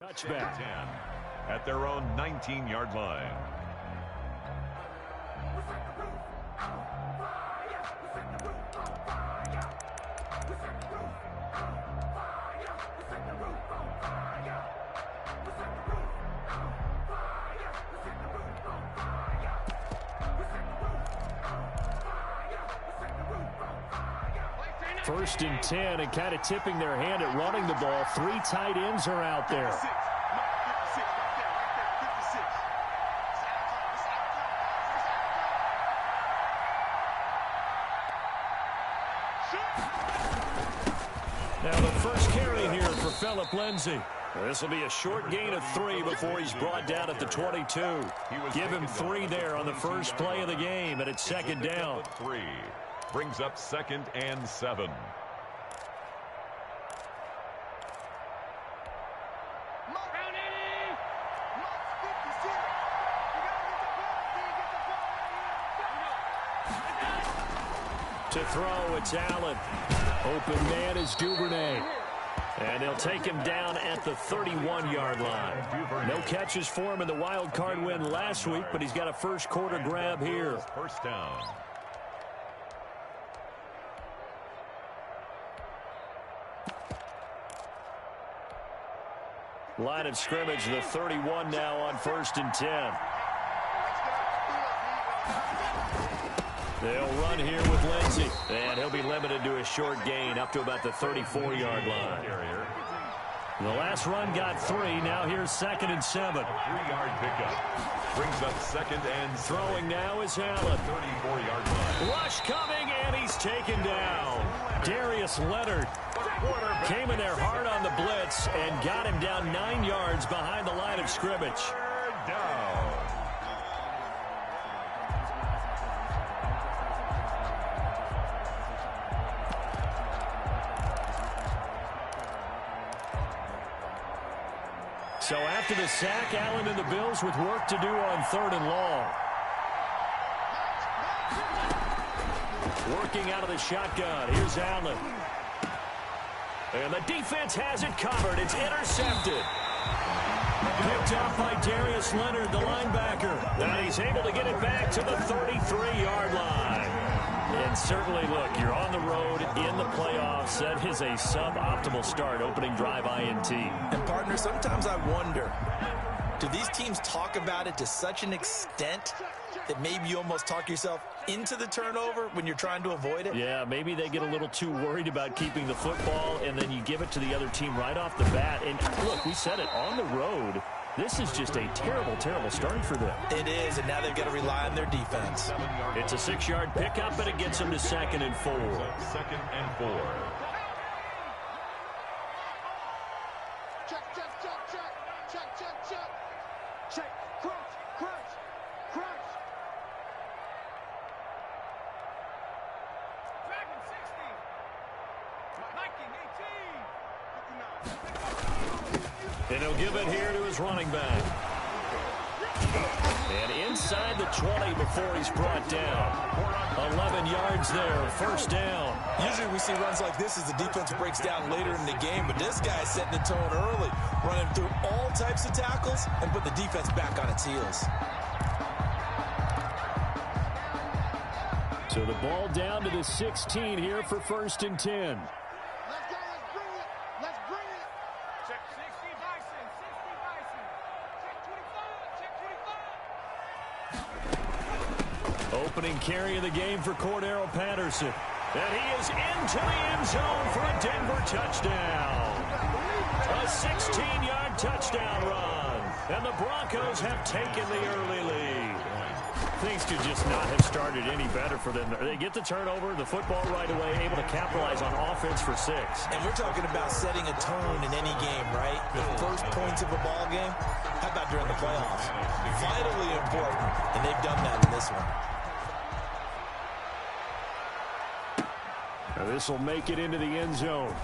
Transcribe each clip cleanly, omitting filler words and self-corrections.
Touchback. 10 at their own 19-yard line. First and 10, and kind of tipping their hand at running the ball. 3 tight ends are out there. Now the first carry here for Phillip Lindsay. This will be a short gain of 3 before he's brought down at the 22. Give him 3 there on the first play of the game, and it's second down. 3 brings up 2nd and 7. To throw, it's Allen. Open man is Duvernay. And they'll take him down at the 31-yard line. No catches for him in the wild card win last week, but he's got a first quarter grab here. First down. Line of scrimmage, the 31 now on 1st and 10. They'll run here with Lindsay, and he'll be limited to a short gain up to about the 34-yard line. The last run got 3. Now here's 2nd and 7. 3-yard pickup brings up 2nd and 7. Throwing now is Allen. 34-yard line. Rush coming, and he's taken down. Darius Leonard came in there hard on the blitz and got him down 9 yards behind the line of scrimmage. Down. So after the sack, Allen and the Bills with work to do on 3rd and long. Working out of the shotgun. Here's Allen. And the defense has it covered. It's intercepted. Picked up by Darius Leonard, the linebacker. And he's able to get it back to the 33-yard line. And certainly, look, you're on the road in the playoffs. That is a suboptimal start, opening drive INT. And, partner, sometimes I wonder, do these teams talk about it to such an extent that maybe you almost talk yourself into the turnover when you're trying to avoid it? Yeah, maybe they get a little too worried about keeping the football, and then you give it to the other team right off the bat. And, look, we said it, on the road, this is just a terrible, terrible start for them. It is, and now they've got to rely on their defense. It's a 6-yard pickup, and it gets them to 2nd and 4. 2nd and 4. Check, check, check, check. Check, check, check. Check. Crunch, crunch, crunch. Dragon 60. Viking 18. And he'll give it here to his running back. And inside the 20 before he's brought down. 11 yards there, first down. Usually we see runs like this as the defense breaks down later in the game, but this guy's setting the tone early, running through all types of tackles and put the defense back on its heels. So the ball down to the 16 here for 1st and 10. Let's go, let's bring it. Let's bring it. Check 60 Bison, 60 Bison. Check 25, check 25. Opening carry of the game for Cordero Patterson. And he is into the end zone for a Denver touchdown. A 16-yard touchdown run. And the Broncos have taken the early lead. Things could just not have started any better for them. They get the turnover, the football right away, able to capitalize on offense for 6. And we're talking about setting a tone in any game, right? The first points of a ball game. How about during the playoffs? Vitally important, and they've done that in this one. Now this will make it into the end zone.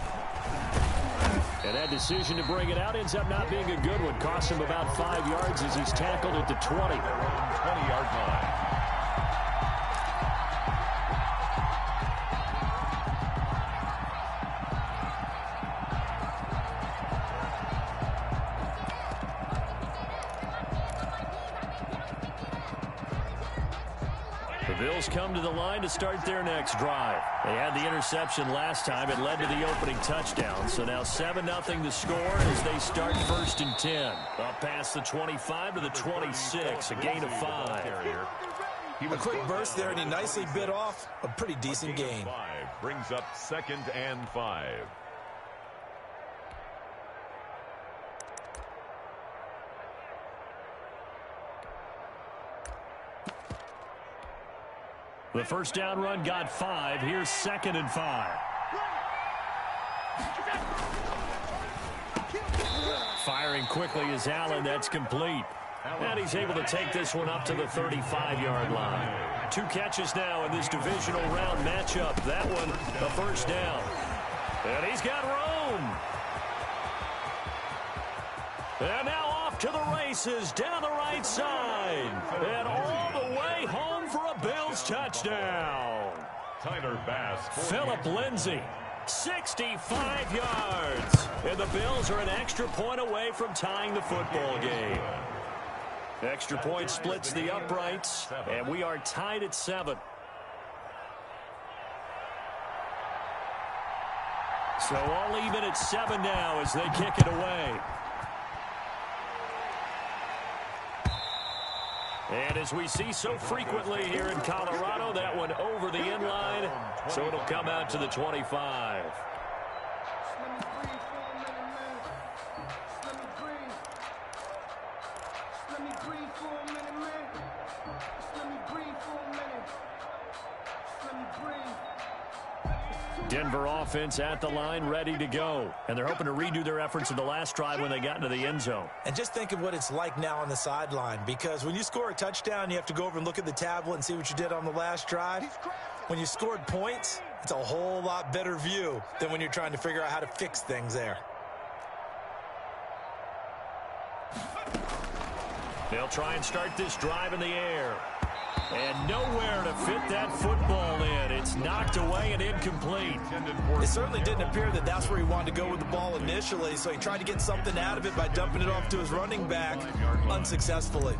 And that decision to bring it out ends up not being a good one. Costs him about 5 yards as he's tackled at the 20. 20-yard line. The Bills come to the line to start their next drive. They had the interception last time. It led to the opening touchdown. So now 7-0 the score as they start 1st and 10. Up past the 25 to the 26, a gain of 5. A quick burst there, and he nicely bit off a pretty decent gain. 5 brings up 2nd and 5. The first down run got 5. Here's 2nd and 5. Firing quickly is Allen. That's complete. And he's able to take this one up to the 35-yard line. 2 catches now in this divisional round matchup. That one, a first down. And he's got room. And now off to the races down the right side. And all the way home for a Bills touchdown. Tyler Bass. Philip Lindsay, 65 yards. And the Bills are an extra point away from tying the football game. Extra point splits the uprights, and we are tied at 7. So all even at 7 now as they kick it away. And as we see so frequently here in Colorado, that one over the end line, so it'll come out to the 25. Denver offense at the line, ready to go. And they're hoping to redo their efforts in the last drive when they got into the end zone. And just think of what it's like now on the sideline, because when you score a touchdown, you have to go over and look at the tablet and see what you did on the last drive. When you scored points, it's a whole lot better view than when you're trying to figure out how to fix things there. They'll try and start this drive in the air. And nowhere to fit that football in. It's knocked away and incomplete. It certainly didn't appear that that's where he wanted to go with the ball initially, so he tried to get something out of it by dumping it off to his running back unsuccessfully.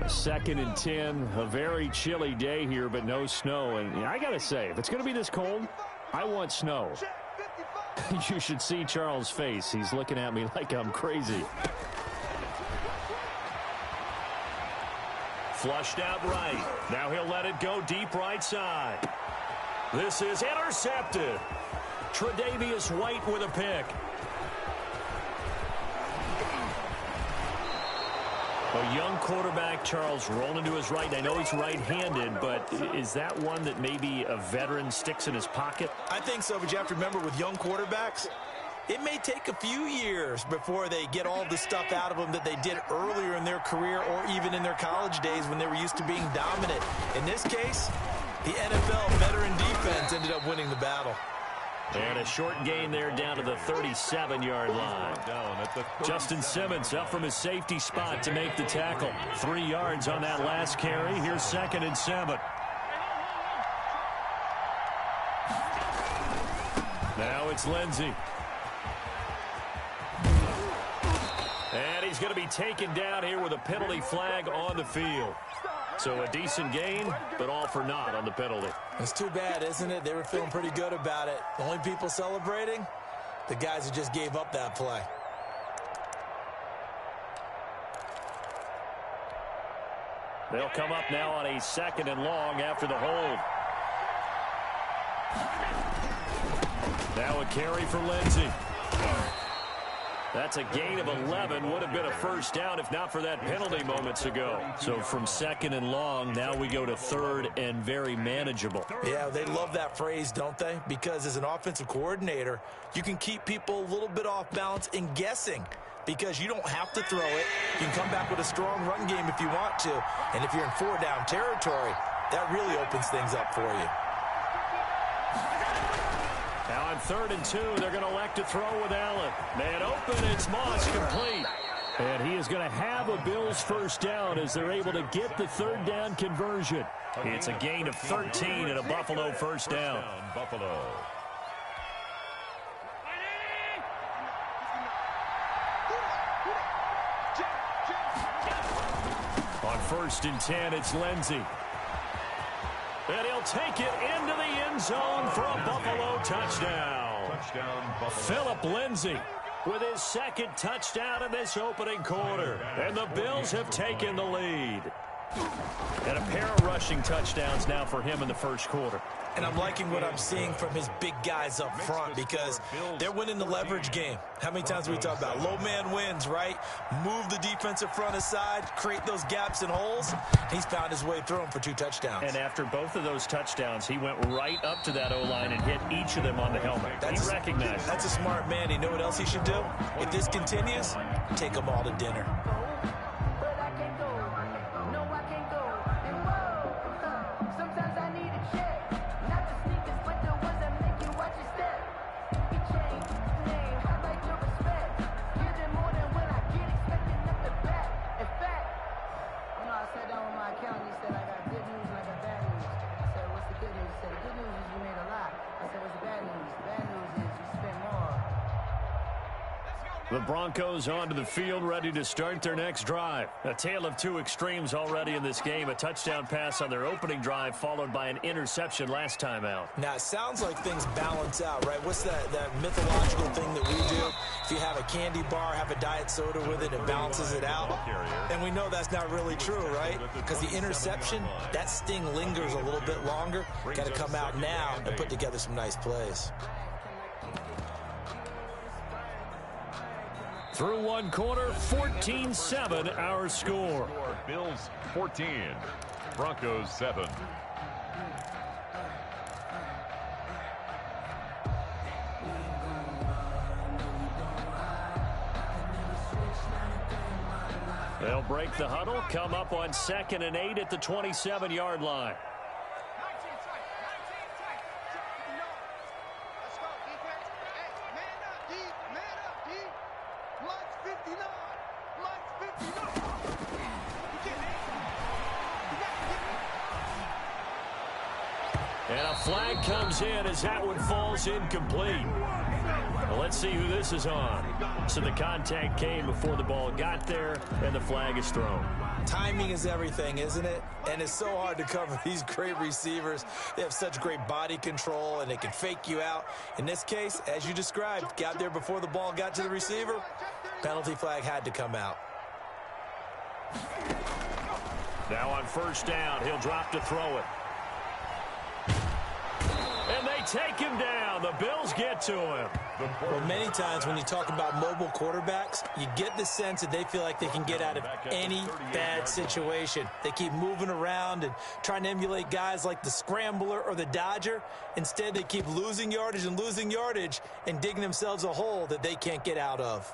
2nd and 10, a very chilly day here, but no snow. And I got to say, if it's going to be this cold, I want snow. You should see Charles' face. He's looking at me like I'm crazy. Flushed out right. Now he'll let it go deep right side. This is intercepted. Tre'Davious White with a pick. A young quarterback, Charles, rolling to his right. I know he's right-handed, but is that one that maybe a veteran sticks in his pocket? I think so, but you have to remember with young quarterbacks, it may take a few years before they get all the stuff out of them that they did earlier in their career or even in their college days when they were used to being dominant. In this case, the NFL veteran defense ended up winning the battle. And a short gain there down to the 37-yard line. Justin Simmons up from his safety spot to make the tackle. 3 yards on that last carry. Here's 2nd and 7. Now it's Lindsay. And he's going to be taken down here with a penalty flag on the field. So a decent gain, but all for naught on the penalty. It's too bad, isn't it? They were feeling pretty good about it. The only people celebrating, the guys who just gave up that play. They'll come up now on a 2nd and long after the hold. Now a carry for Lindsay. That's a gain of 11. Would have been a first down if not for that penalty moments ago. So from 2nd and long, now we go to 3rd and very manageable. Yeah, they love that phrase, don't they? Because as an offensive coordinator, you can keep people a little bit off balance and guessing because you don't have to throw it. You can come back with a strong run game if you want to. And if you're in 4-down territory, that really opens things up for you. Now on 3rd and 2, they're going to elect to throw with Allen. Man open, it's Moss complete. And he is going to have a Bills first down as they're able to get the 3rd down conversion. It's a gain of 13 and a Buffalo first down. Buffalo. On 1st and 10, it's Lindsey. And he'll take it into the end zone for a Buffalo touchdown. Touchdown, Buffalo. Philip Lindsey with his second touchdown in this opening quarter. And the Bills have taken the lead. And a pair of rushing touchdowns now for him in the first quarter. And I'm liking what I'm seeing from his big guys up front because they're winning the leverage game. How many times do we talk about low man wins, right? Move the defensive front aside, create those gaps and holes. He's found his way through them for 2 touchdowns. And after both of those touchdowns, he went right up to that O-line and hit each of them on the helmet. He recognized. That's a smart man. You know what else he should do? If this continues, take them all to dinner. The Broncos onto the field, ready to start their next drive. A tale of 2 extremes already in this game. A touchdown pass on their opening drive, followed by an interception last time out. Now, it sounds like things balance out, right? What's that mythological thing that we do? If you have a candy bar, have a diet soda with it, it balances it out. And we know that's not really true, right? Because the interception, that sting lingers a little bit longer. Got to come out now and put together some nice plays. Through 1 quarter, 14-7 our score. Bills 14, Broncos 7. They'll break the huddle, come up on 2nd and 8 at the 27-yard line. And a flag comes in as that one falls incomplete. Well, let's see who this is on. So the contact came before the ball got there, and the flag is thrown. Timing is everything, isn't it? And it's so hard to cover these great receivers. They have such great body control, and they can fake you out. In this case, as you described, got there before the ball got to the receiver. Penalty flag had to come out. Now on 1st down, he'll drop to throw it. And they take him down. The Bills get to him. Well, many times when you talk about mobile quarterbacks, you get the sense that they feel like they can get out of any bad situation. They keep moving around and trying to emulate guys like the Scrambler or the Dodger. Instead, they keep losing yardage and digging themselves a hole that they can't get out of.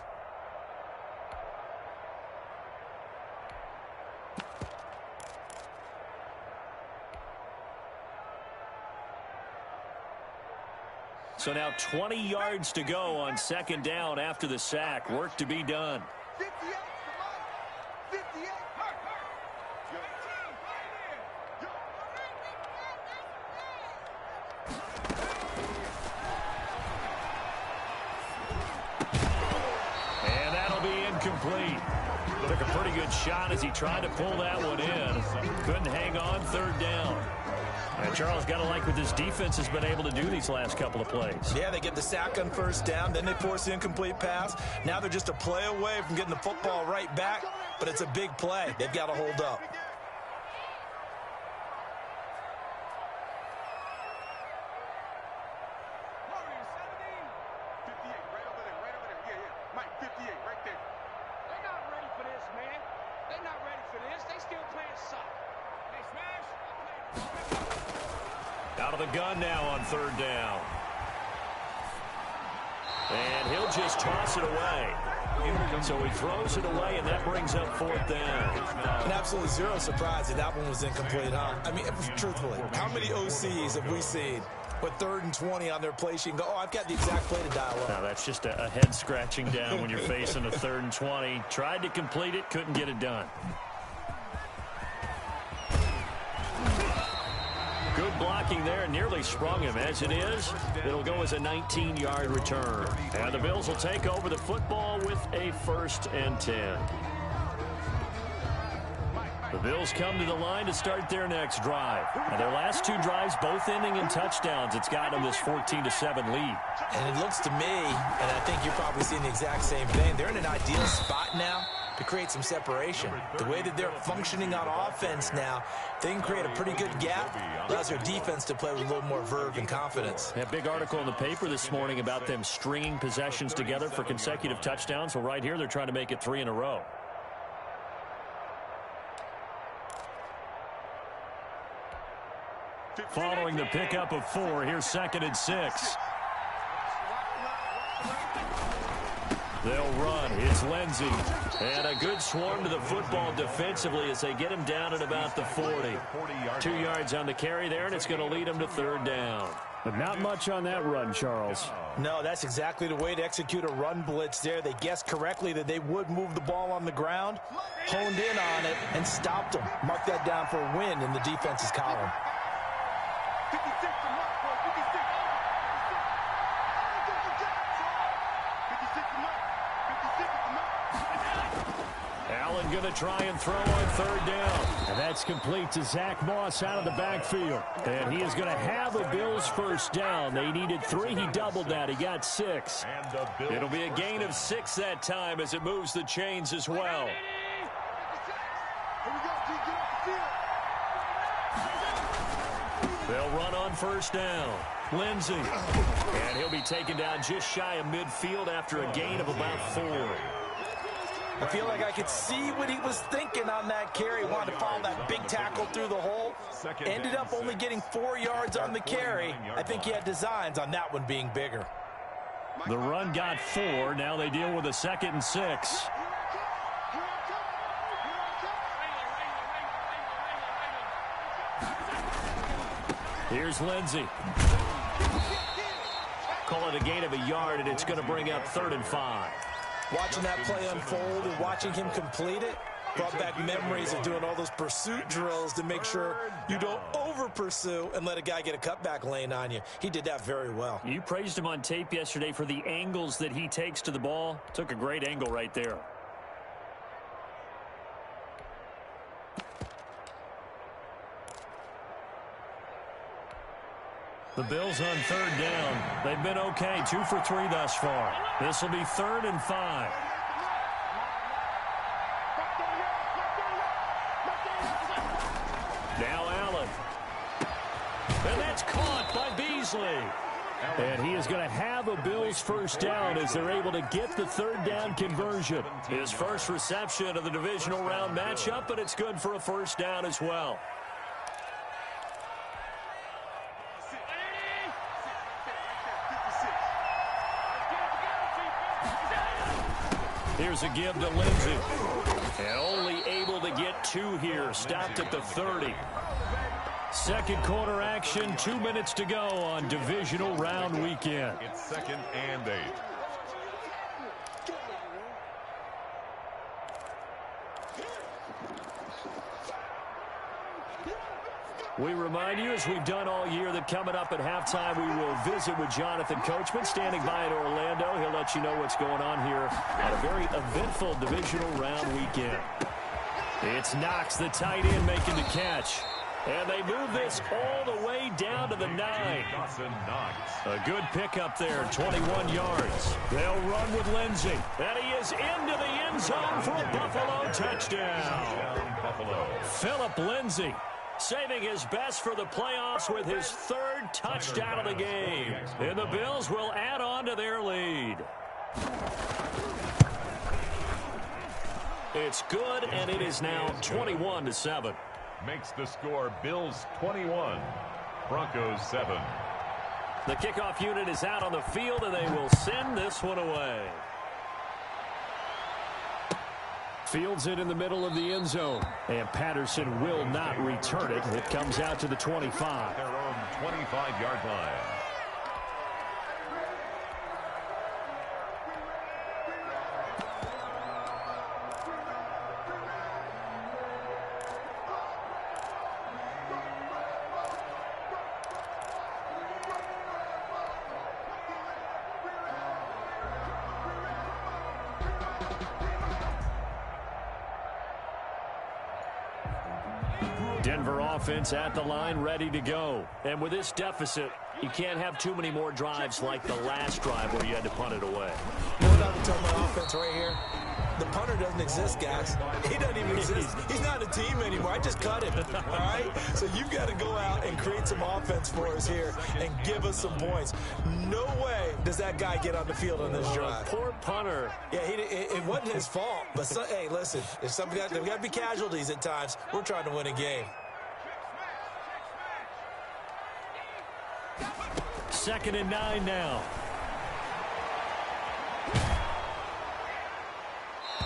So now 20 yards to go on 2nd down after the sack. Work to be done. 58. And that'll be incomplete. Took a pretty good shot as he tried to pull that one in. Couldn't hang on 3rd down. And Charles, got to like what this defense has been able to do these last couple of plays. Yeah, they get the sack on 1st down, then they force the incomplete pass. Now they're just a play away from getting the football right back, but it's a big play. They've got to hold up. Out of the gun now on 3rd down. And he'll just toss it away. So he throws it away, and that brings up 4th down. And absolutely zero surprise that one was incomplete, huh? I mean, truthfully, how many OCs have we seen with 3rd and 20 on their play sheet and go, oh, I've got the exact play to dial up? Now, that's just a head scratching down when you're facing a 3rd and 20. Tried to complete it, couldn't get it done. Good blocking there, nearly sprung him. As it is, it'll go as a 19-yard return. And the Bills will take over the football with a 1st and 10. The Bills come to the line to start their next drive. And their last two drives, both ending in touchdowns. It's got them this 14-7 lead. And it looks to me, and I think you're probably seeing the exact same thing, they're in an ideal spot now to create some separation. The way that they're functioning on offense now, they can create a pretty good gap. Allows their defense to play with a little more verve and confidence. A big article in the paper this morning about them stringing possessions together for consecutive touchdowns. Well, right here, they're trying to make it 3 in a row. Following the pickup of 4, here's 2nd and 6. They'll run. It's Lindsey. And a good swarm to the football defensively as they get him down at about the 40. 2 yards on the carry there, and it's going to lead them to 3rd down. But not much on that run, Charles. No, that's exactly the way to execute a run blitz there. They guessed correctly that they would move the ball on the ground, honed in on it, and stopped them. Mark that down for a win in the defense's column. 56 to mark, boy. 56. 56 to mark. 56 to mark. Allen going to try and throw on 3rd down. And that's complete to Zach Moss out of the backfield. And he is going to have a Bills 1st down. They needed 3. He doubled that. He got 6. It'll be a gain of 6 that time as it moves the chains as well. Here we go, G. Get off the field. They'll run on 1st down. Lindsey. And he'll be taken down just shy of midfield after a gain of about 4. I feel like I could see what he was thinking on that carry. Wanted to follow that big tackle through the hole. Ended up only getting 4 yards on the carry. I think he had designs on that one being bigger. The run got 4. Now they deal with a 2nd and 6. Here's Lindsey. Call it a gain of a yard, and it's going to bring up 3rd and 5. Watching that play unfold and watching him complete it brought back memories of doing all those pursuit drills to make sure you don't over-pursue and let a guy get a cutback lane on you. He did that very well. You praised him on tape yesterday for the angles that he takes to the ball. Took a great angle right there. The Bills on 3rd down. They've been okay, 2 for 3 thus far. This will be 3rd and 5. Now Allen. And that's caught by Beasley. And he is going to have a Bills 1st down as they're able to get the 3rd down conversion. His first reception of the divisional round matchup, but it's good for a 1st down as well. Here's a give to Lindsey. And only able to get 2 here. Stopped at the 30. 2nd quarter action. 2 minutes to go on divisional round weekend. It's 2nd and 8. We remind you, as we've done all year, that coming up at halftime, we will visit with Jonathan Coachman, standing by in Orlando. He'll let you know what's going on here on a very eventful divisional round weekend. It's Knox, the tight end, making the catch. And they move this all the way down to the 9. A good pickup there, 21 yards. They'll run with Lindsey. And he is into the end zone for a Buffalo touchdown. Phillip Lindsey, saving his best for the playoffs with his 3rd touchdown of the game. And the Bills will add on to their lead. It's good, and it is now 21-7. Makes the score Bills 21, Broncos 7. The kickoff unit is out on the field, and they will send this one away. Fields it in the middle of the end zone. And Patterson will not return it. It comes out to the 25. Their own 25-yard line. Denver offense at the line, ready to go. And with this deficit, you can't have too many more drives like the last drive where you had to punt it away. You know what I would tell my offense right here? The punter doesn't exist, guys. He doesn't even exist. He's not a team anymore. I just cut him, all right? So you've got to go out and create some offense for us here and give us some points. No way does that guy get on the field on this drive. Poor punter. Yeah, it wasn't his fault. But, hey, listen, if there's got to be casualties at times, we're trying to win a game. 2nd and 9 now.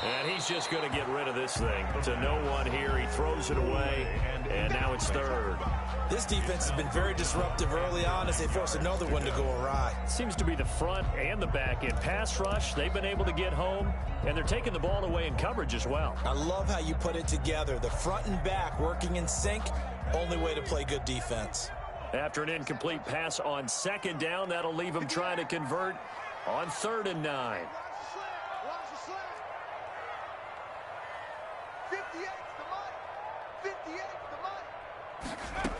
And he's just going to get rid of this thing. To no one here. He throws it away, and now it's 3rd. This defense has been very disruptive early on as they force another one to go awry. Seems to be the front and the back end. Pass rush, they've been able to get home, and they're taking the ball away in coverage as well. I love how you put it together. The front and back working in sync, only way to play good defense. After an incomplete pass on 2nd down, that'll leave him trying to convert on 3rd and 9. 58 the money. 58 the money.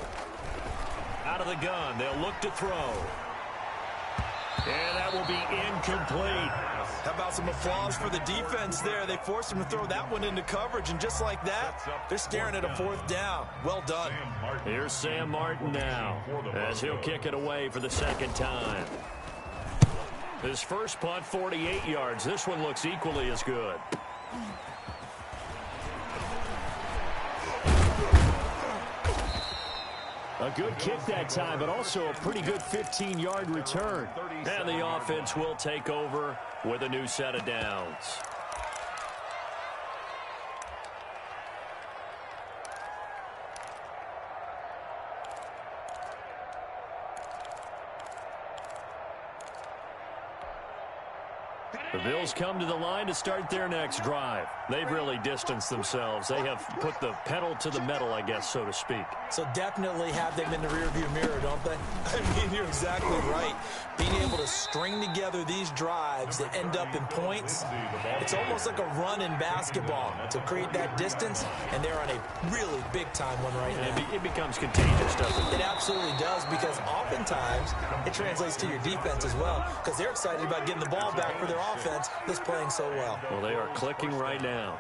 Out of the gun, they'll look to throw. And that will be incomplete. How about some applause for the defense there? They forced him to throw that one into coverage, and just like that, they're staring at a 4th down. Well done. Here's Sam Martin now as he'll kick it away for the 2nd time. His first punt, 48 yards. This one looks equally as good. A good kick that time, but also a pretty good 15-yard return. And the offense will take over with a new set of downs. The Bills come to the line to start their next drive. They've really distanced themselves. They have put the pedal to the metal, I guess, so to speak. So definitely have them in the rearview mirror, don't they? I mean, you're exactly right. Being able to string together these drives that end up in points, it's almost like a run in basketball to create that distance, and they're on a really big-time one right now. It becomes contagious, doesn't it? It absolutely does, because oftentimes it translates to your defense as well, because they're excited about getting the ball back for their offense that's playing so well. Well, they are clicking right now.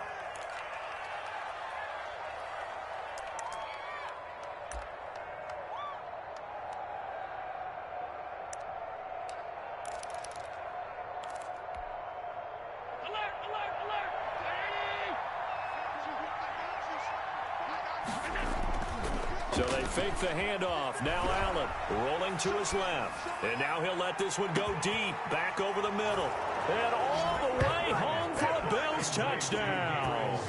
So they fake the handoff. Now Allen rolling to his left. And now he'll let this one go deep. Back over the middle. And all the way home for a Bills touchdown.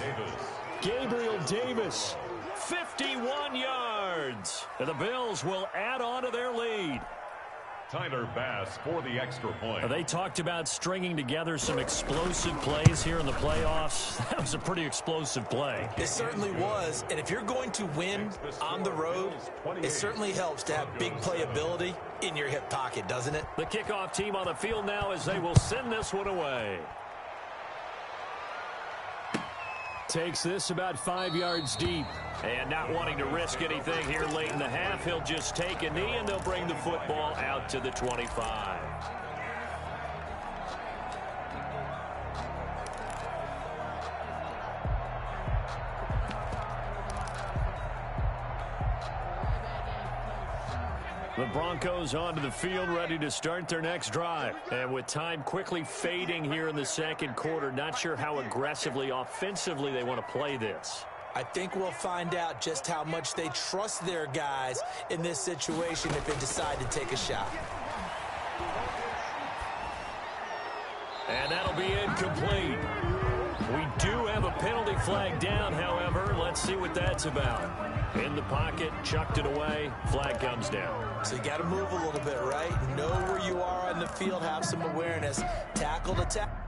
Gabriel Davis, 51 yards. And the Bills will add on to their lead. Tyler Bass for the extra point. They talked about stringing together some explosive plays here in the playoffs. That was a pretty explosive play. It certainly was. And if you're going to win on the road, it certainly helps to have big playability in your hip pocket, doesn't it? The kickoff team on the field now as they will send this one away. Takes this about 5 yards deep. And not wanting to risk anything here late in the half, he'll just take a knee and they'll bring the football out to the 25. The Broncos onto the field, ready to start their next drive. And with time quickly fading here in the second quarter, not sure how aggressively, offensively they want to play this. I think we'll find out just how much they trust their guys in this situation if they decide to take a shot. And that'll be incomplete. We do have a penalty flag down, however. Let's see what that's about. In the pocket, chucked it away, flag comes down. So you got to move a little bit, right? Know where you are on the field, have some awareness. Tackle to tackle.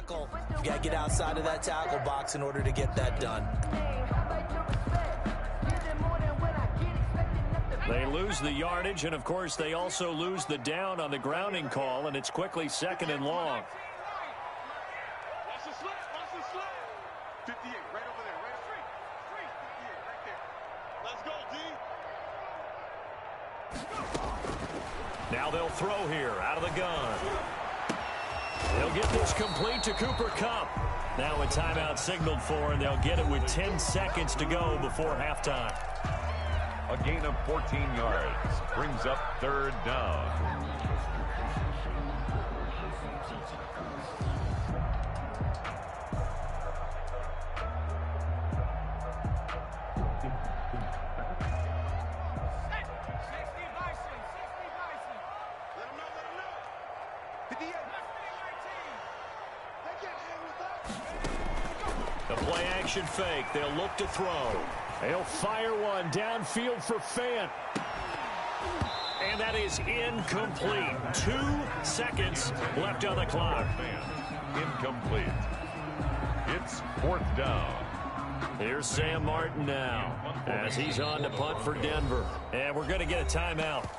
tackle. You got to get outside of that tackle box in order to get that done. They lose the yardage, and, of course, they also lose the down on the grounding call, and it's quickly 2nd and long. Watch the slip. Watch the slip. 58, right over there. Right over there. 58, right there. Let's go, D. Now they'll throw here out of the gun. They'll get this complete to Cooper Kupp. Now a timeout signaled for, and they'll get it with 10 seconds to go before halftime. A gain of 14 yards brings up 3rd down. The play action fake. They'll look to throw. They'll fire one downfield for Fant. And that is incomplete. 2 seconds left on the clock. Incomplete. It's 4th down. Here's Sam Martin now as he's on to punt for Denver. And we're going to get a timeout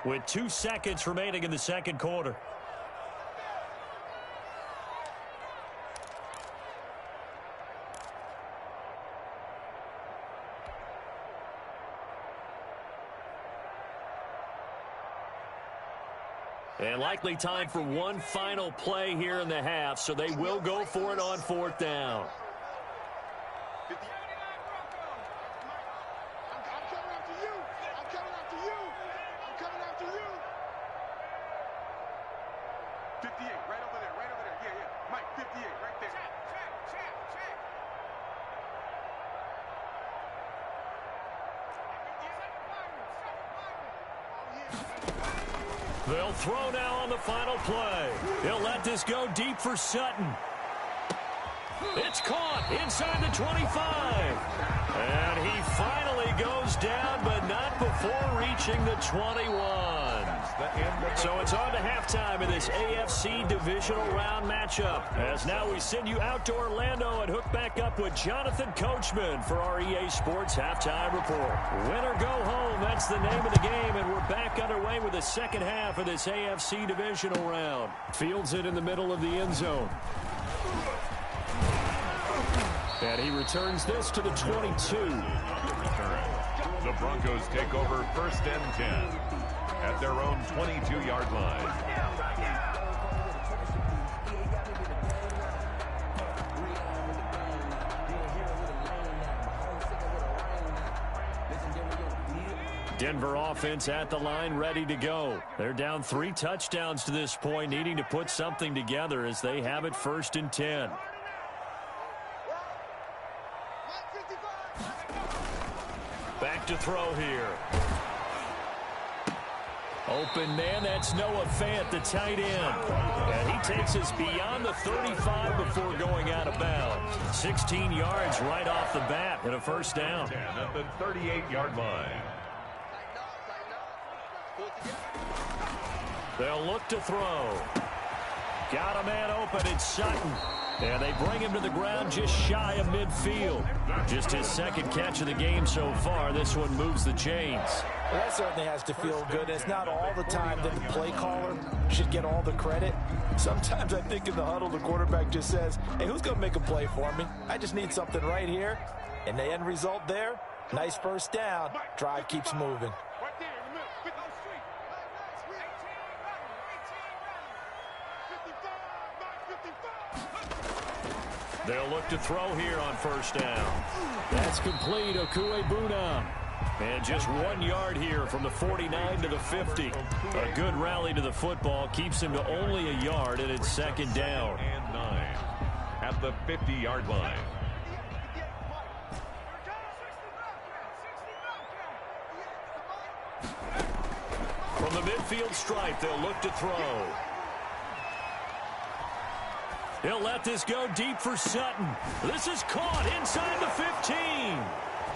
with 2 seconds remaining in the second quarter. And likely time for one final play here in the half, so they will go for it on 4th down. I'm coming after you. I'm coming after you. I'm coming after you. 58, right over there. Right over there. Yeah, yeah. Mike, 58, right there. Check. They'll throw now on the final play. He'll let this go deep for Sutton. It's caught inside the 25. And he finally goes down, but not before reaching the 21. So it's on to halftime in this AFC divisional round matchup. As now we send you out to Orlando and hook back up with Jonathan Coachman for our EA Sports Halftime Report. Win or go home, that's the name of the game, and we're back underway with the second half of this AFC divisional round. Fields it in the middle of the end zone. And he returns this to the 22. The Broncos take over 1st and 10 at their own 22-yard line. Denver offense at the line, ready to go. They're down 3 touchdowns to this point, needing to put something together as they have it 1st and 10. Back to throw here. Open man, that's Noah Fant, the tight end. And he takes us beyond the 35 before going out of bounds. 16 yards right off the bat and a 1st down. 10 at the 38-yard line. They'll look to throw. Got a man open, it's Sutton. And they bring him to the ground just shy of midfield. Just his 2nd catch of the game so far. This one moves the chains. Well, that certainly has to feel good. It's not all the time that the play caller should get all the credit. Sometimes I think in the huddle, the quarterback just says, hey, who's going to make a play for me? I just need something right here. And the end result there, nice 1st down. Drive keeps moving. Right there in the middle. 55, 55. They'll look to throw here on 1st down. That's complete. Okuebuna. And just 1 yard here from the 49 to the 50. A good rally to the football keeps him to only a yard, and it's 2nd down. And 9 at the 50-yard line. From the midfield stripe, they'll look to throw. He'll let this go deep for Sutton. This is caught inside the 15.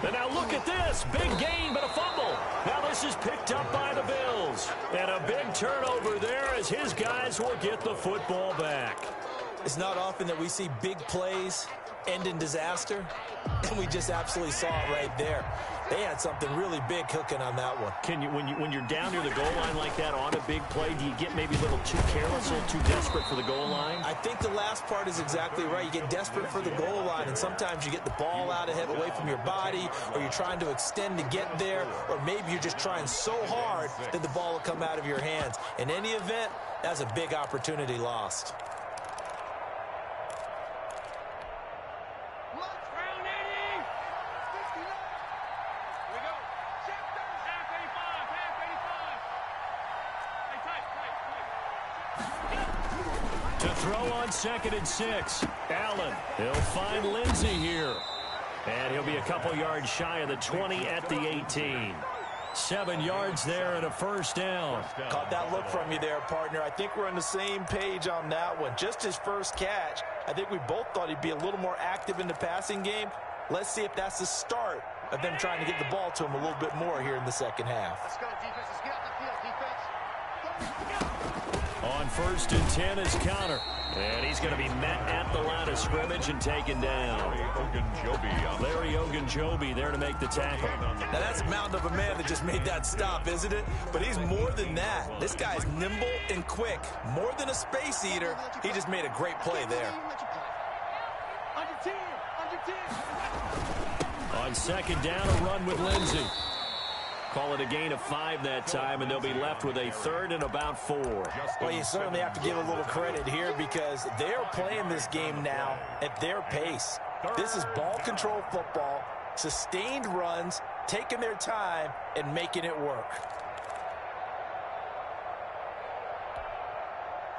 And now look at this. Big gain, but a fumble. Now this is picked up by the Bills. And a big turnover there as his guys will get the football back. It's not often that we see big plays end in disaster, and we just absolutely saw it right there. They had something really big cooking on that one. Can you, when you're down near the goal line like that on a big play, do you get maybe a little too careless, a little too desperate for the goal line? I think the last part is exactly right. You get desperate for the goal line, and sometimes you get the ball out ahead, away from your body, or you're trying to extend to get there, or maybe you're just trying so hard that the ball will come out of your hands. In any event, that's a big opportunity lost. To throw on 2nd and 6. Allen, he'll find Lindsey here. And he'll be a couple yards shy of the 20 at the 18. 7 yards there and a first down. Caught that look from you there, partner. I think we're on the same page on that one. Just his first catch, I think we both thought he'd be a little more active in the passing game. Let's see if that's the start of them trying to get the ball to him a little bit more here in the second half. Let's go, defense. Let's get out the field, defense. On 1st and 10 is Connor. And he's going to be met at the line of scrimmage and taken down. Larry Ogunjobi there to make the tackle. Now that's a mountain of a man that just made that stop, isn't it? But he's more than that. This guy's nimble and quick. More than a space eater. He just made a great play there. Under 10. On 2nd down, a run with Lindsey. Call it a gain of 5 that time, and they'll be left with a 3rd and about 4. Well, you certainly have to give a little credit here because they're playing this game now at their pace. This is ball control football, sustained runs, taking their time, and making it work.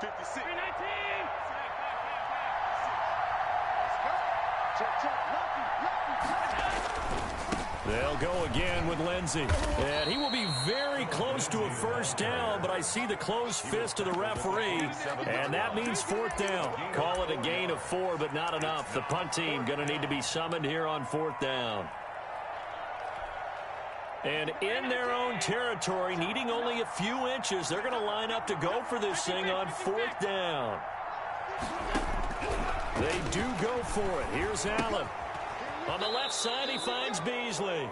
56. 19. Check. They'll go again with Lindsey. And he will be very close to a first down, but I see the closed fist of the referee, and that means 4th down. Call it a gain of 4, but not enough. The punt team going to need to be summoned here on 4th down. And in their own territory, needing only a few inches, they're going to line up to go for this thing on 4th down. They do go for it. Here's Allen. On the left side, he finds Beasley.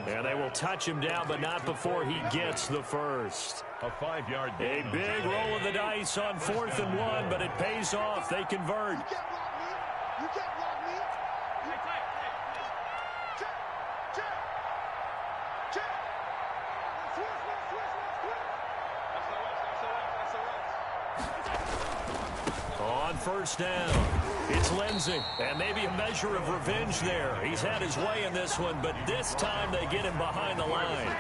And they will touch him down, but not before he gets the first. A 5-yard A big roll of the dice on 4th and 1, but it pays off. They convert. You can't block me. Check. Switch. On 1st down, it's Lindsey. And maybe a measure of revenge there. He's had his way in this one, but this time they get him behind the line.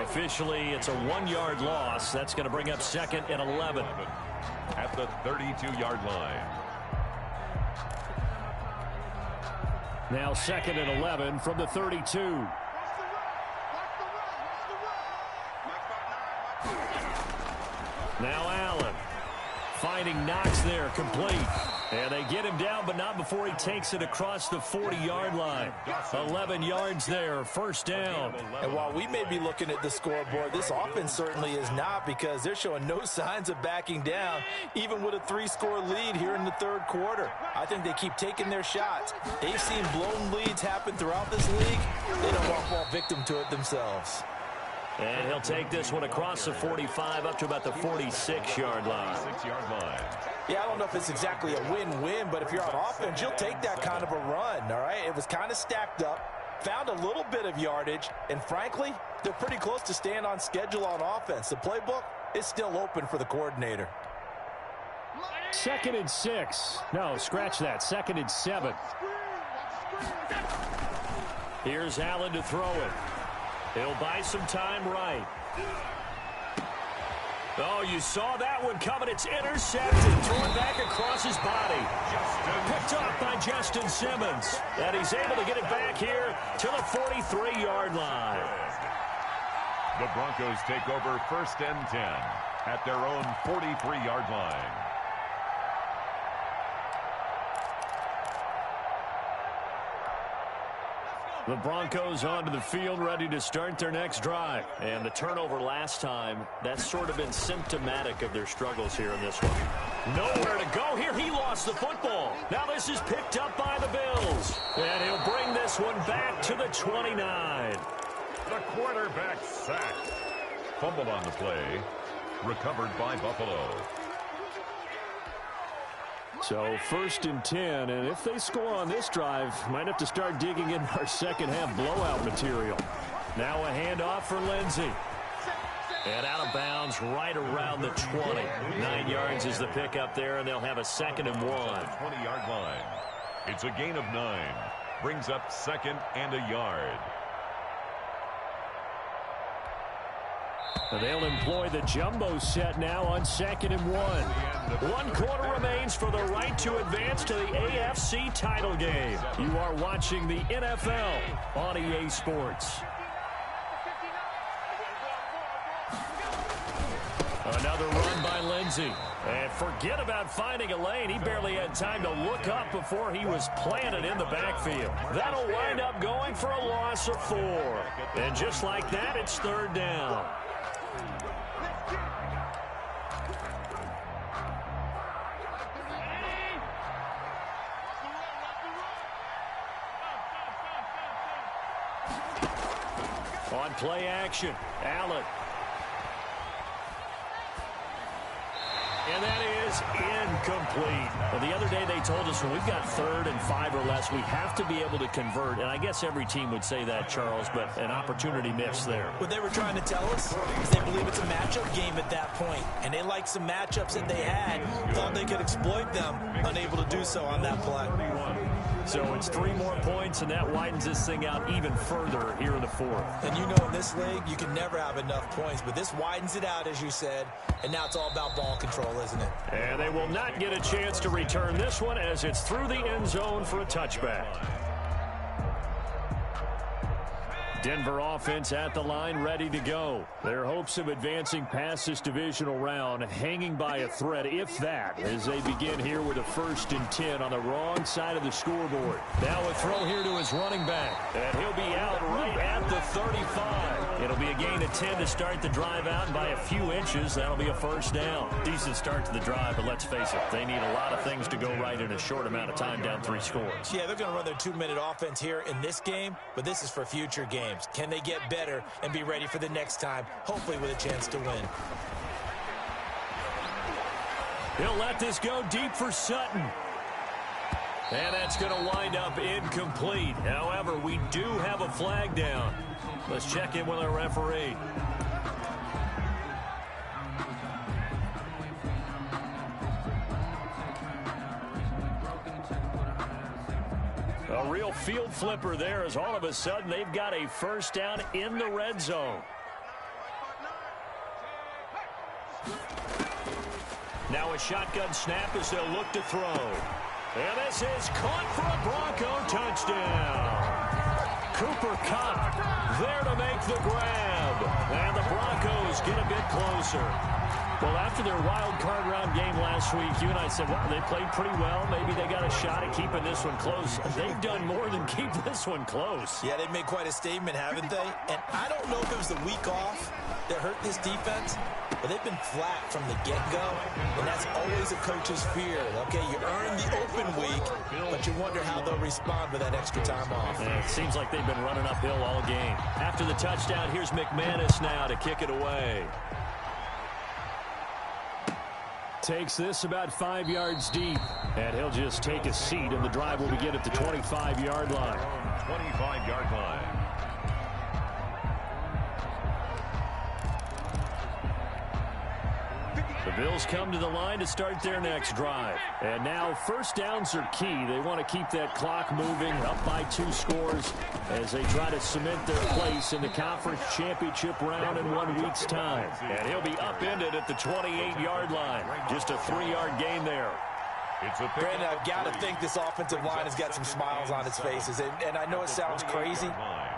Officially, it's a 1-yard loss. That's going to bring up 2nd and 11. At the 32-yard line. Now 2nd and 11 from the 32. Now Allen finding Knox there, complete. And they get him down, but not before he takes it across the 40-yard line. 11 yards there, first down. And while we may be looking at the scoreboard, this offense certainly is not, because they're showing no signs of backing down, even with a 3-score lead here in the 3rd quarter. I think they keep taking their shots. They've seen blown leads happen throughout this league. They don't want to fall victim to it themselves. And he'll take this one across the 45 up to about the 46-yard line. 6-yard line. Yeah, I don't know if it's exactly a win-win, but if you're on offense, you'll take that kind of a run, all right? It was kind of stacked up, found a little bit of yardage, and frankly, they're pretty close to staying on schedule on offense. The playbook is still open for the coordinator. 2nd and 6. No, scratch that. 2nd and 7. Here's Allen to throw it. He'll buy some time right. Oh, you saw that one coming. It's intercepted. Thrown back across his body. Picked off by Justin Simmons. And he's able to get it back here to the 43-yard line. The Broncos take over 1st and 10 at their own 43-yard line. The Broncos onto the field, ready to start their next drive. And the turnover last time, that's sort of been symptomatic of their struggles here in this one. Nowhere to go here. He lost the football. Now this is picked up by the Bills. And he'll bring this one back to the 29. The quarterback sacked. Fumble on the play. Recovered by Buffalo. So 1st and 10, and if they score on this drive, might have to start digging in our second half blowout material. Now a handoff for Lindsey. And out of bounds right around the 20. 9 yards is the pickup there, and they'll have a 2nd and 1. 20-yard line. It's a gain of 9. Brings up 2nd and a yard. They'll employ the jumbo set now on 2nd and 1. 1 quarter remains for the right to advance to the AFC title game. You are watching the NFL on EA Sports. Another run by Lindsey. And forget about finding a lane. He barely had time to look up before he was planted in the backfield. That'll wind up going for a loss of 4. And just like that, it's 3rd down. On play action, Allen. And that is incomplete. Well, the other day they told us when we've got 3rd and 5 or less, we have to be able to convert. And I guess every team would say that, Charles, but an opportunity missed there. What they were trying to tell us is they believe it's a matchup game at that point. And they like some matchups that they had, thought they could exploit them, unable to do so on that play. So it's 3 more points, and that widens this thing out even further here in the 4th. And you know in this league, you can never have enough points, but this widens it out, as you said, and now it's all about ball control, isn't it? And they will not get a chance to return this one as it's through the end zone for a touchback. Denver offense at the line, ready to go. Their hopes of advancing past this divisional round hanging by a thread, if that, as they begin here with a 1st and 10 on the wrong side of the scoreboard. Now a throw here to his running back, and he'll be out right at the 35. It'll be a gain of 10 to start the drive out, and by a few inches, that'll be a 1st down. Decent start to the drive, but let's face it, they need a lot of things to go right in a short amount of time, down 3 scores. Yeah, they're going to run their 2-minute offense here in this game, but this is for future games. Can they get better and be ready for the next time, hopefully with a chance to win? He'll let this go deep for Sutton. And that's going to wind up incomplete. However, we do have a flag down. Let's check in with our referee. A real field flipper there, as all of a sudden they've got a 1st down in the red zone. Now a shotgun snap as they'll look to throw. And this is caught for a Bronco touchdown. Cooper Kupp there to make the grab. And the Broncos get a bit closer. Well, after their wild card round game last week, you and I said, wow, they played pretty well. Maybe they got a shot at keeping this one close. They've done more than keep this one close. Yeah, they've made quite a statement, haven't they? And I don't know if it was the week off that hurt this defense, but they've been flat from the get-go, and that's always a coach's fear. Okay, you earn the open week, but you wonder how they'll respond with that extra time off. Yeah, it seems like they've been running uphill all game. After the touchdown, here's McManus now to kick it away. Takes this about 5 yards deep, and he'll just take a seat, and the drive will begin at the 25-yard line. 25-yard line. The Bills come to the line to start their next drive. And now 1st downs are key. They want to keep that clock moving, up by 2 scores as they try to cement their place in the conference championship round in 1 week's time. And he'll be upended at the 28-yard line. Just a 3-yard gain there. Brandon, I've got to think this offensive line has got some smiles on its faces. And I know it sounds crazy,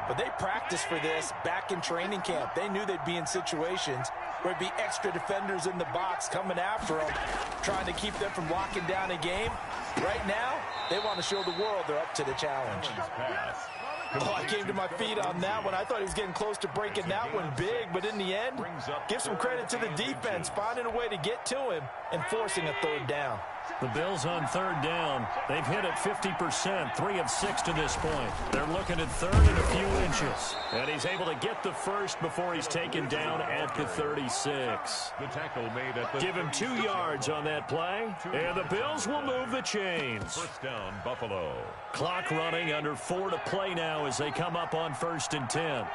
but they practiced for this back in training camp. They knew they'd be in situations where it'd be extra defenders in the box coming after them, trying to keep them from locking down a game. Right now, they want to show the world they're up to the challenge. Oh, I came to my feet on that one. I thought he was getting close to breaking that one big, but in the end, give some credit to the defense, finding a way to get to him and forcing a third down. The Bills on third down. They've hit it 50%, 3 of 6 to this point. They're looking at third and a few inches. And he's able to get the first before he's taken down at the 36. The tackle made at the Give him 2 yards on that play, and the Bills will move the chains. First down, Buffalo. Clock running, under 4 to play now as they come up on 1st and 10.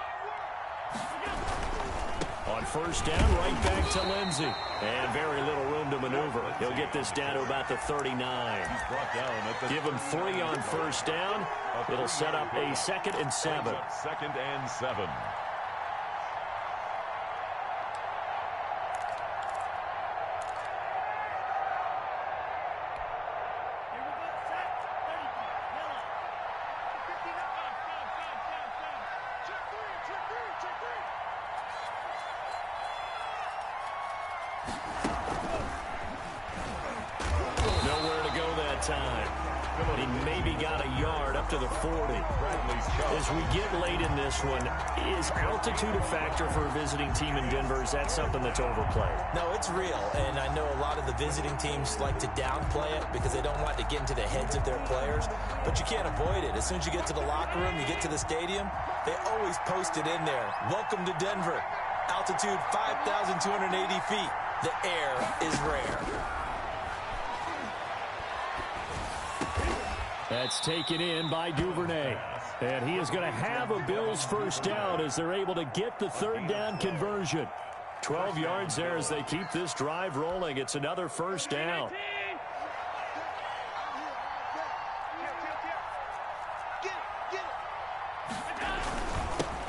On first down, right back to Lindsey. And very little room to maneuver. He'll get this down to about the 39. He's brought down at the Give him 3 on first down. It'll set up a 2nd and 7. 2nd and 7. Nowhere to go that time. He maybe got a yard up to the 40. As we get late in this one, is altitude a factor for a visiting team in Denver? Is that something that's overplayed? No, it's real, and I know a lot of the visiting teams like to downplay it because they don't want to get into the heads of their players, but you can't avoid it. As soon as you get to the locker room, you get to the stadium, they always post it in there. Welcome to Denver. Altitude 5,280 feet. The air is rare. That's taken in by Duvernay. And he is going to have a Bills first down as they're able to get the third down conversion. 12 yards there as they keep this drive rolling. It's another first down.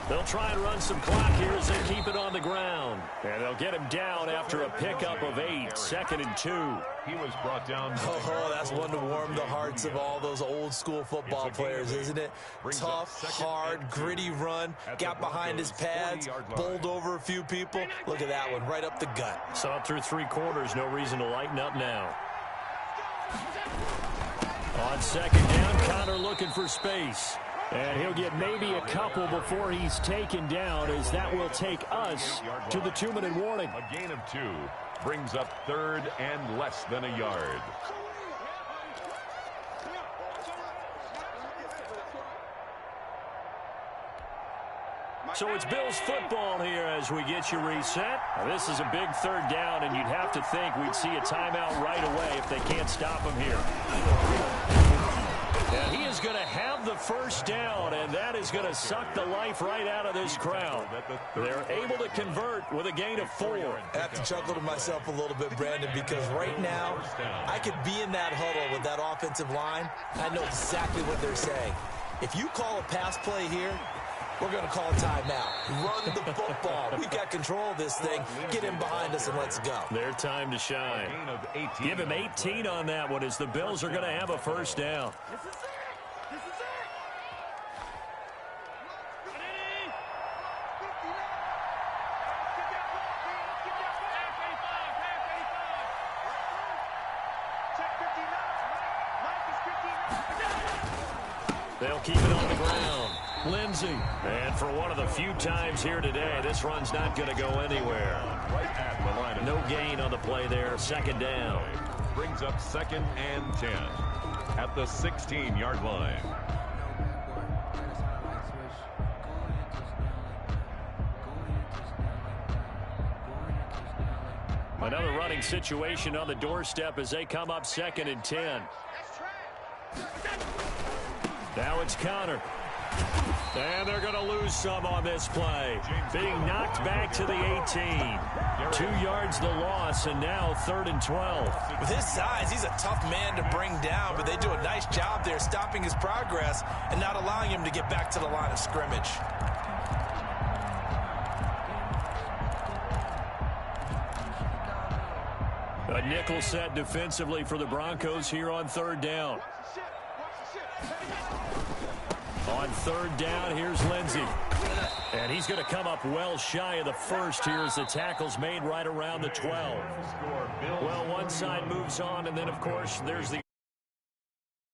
They'll try and run some clock here as they keep it on the ground. And they'll get him down after a pickup of 8, 2nd and 2. He was brought down. Oh, that's one to warm the hearts of all those old-school football players, isn't it? Tough, hard, gritty run. Got behind his pads, bowled over a few people. Look at that one, right up the gut. Saw it through 3 quarters. No reason to lighten up now. On 2nd down, Connor looking for space. And he'll get maybe a couple before he's taken down, as that will take us to the 2-minute warning. A gain of 2 brings up 3rd and less than a yard. So it's Bills football here as we get you reset. Now, this is a big 3rd down, and you'd have to think we'd see a timeout right away if they can't stop him here. And he is going to have the first down, and that is going to suck the life right out of this crowd. They're able to convert with a gain of 4. I have to chuckle to myself a little bit, Brandon, because right now I could be in that huddle with that offensive line. I know exactly what they're saying. If you call a pass play here, we're going to call a timeout. Run the football. We've got control of this thing. Get in behind us and let's go. Their time to shine. Give him 18 on that one as the Bills are going to have a first down. They'll keep it on the ground. Lindsey. And for one of the few times here today, this run's not going to go anywhere. Right at the line. No gain on the play there. 2nd down. Brings up 2nd and 10 at the 16-yard line. Another running situation on the doorstep as they come up 2nd and 10. Now it's Connor. And they're going to lose some on this play. Being knocked back to the 18. 2 yards the loss, and now 3rd and 12. With his size, he's a tough man to bring down, but they do a nice job there stopping his progress and not allowing him to get back to the line of scrimmage. A nickel set defensively for the Broncos here on 3rd down. On 3rd down, here's Lindsey. And he's going to come up well shy of the first here as the tackle's made right around the 12. Well, one side moves on, and then, of course, there's the